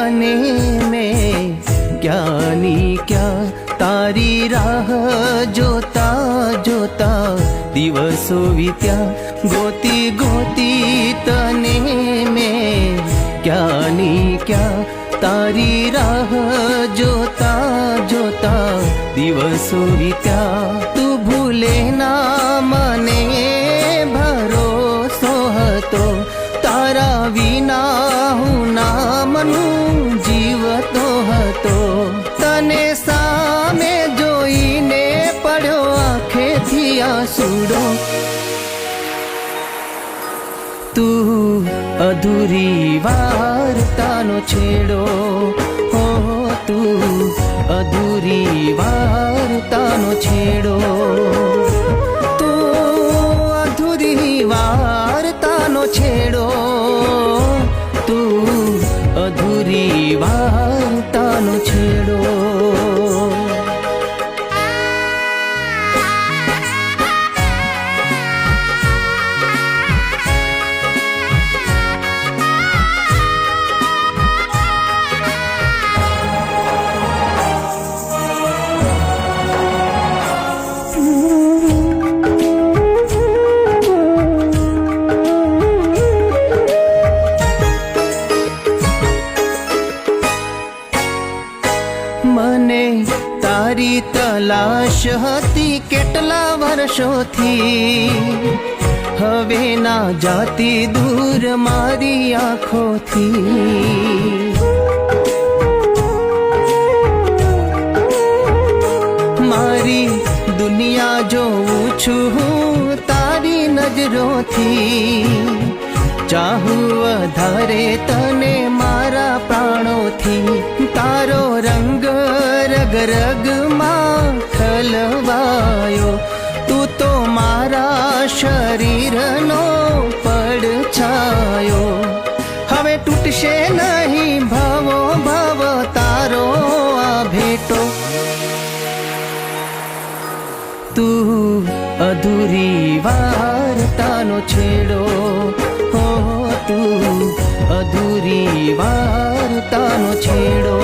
तने मैं ज्ञानी क्या तारी राह जोता जोता दिवसो वीत्या गोती गोती तने मैं ज्ञानी क्या तारी राह जोता जोता दिवसो वीत्या तू भूले ना मने भरोસો હતો તારા વિના હું નામનું જીવતો હતો તને સામે જોઈને પડ્યો આંખેથી આંસુડો તું અધૂરી વાર્તાનો છેડો હો તું અધૂરી વાર્તાનો છેડો વાર્તાનો છેડો તું અધૂરી વાર્તાનો છેડો મને તારી તલાશ હતી કેટલા વર્ષોથી હવે ના જાતી દૂર મારી આંખોથી મારી દુનિયા જોઉં છું હું તારી નજરોથી ચાહું વધારે તને મારા પ્રાણોથી તારો રંગ રગ રગમાં ખલવાયો તું તો મારા શરીરનો પડછાયો હવે તૂટશે નહીં ભવો ભવ તારો આ ભેટો તું અધૂરી વાર્તાનો છેડો તું અધૂરી વાર્તાનો છેડો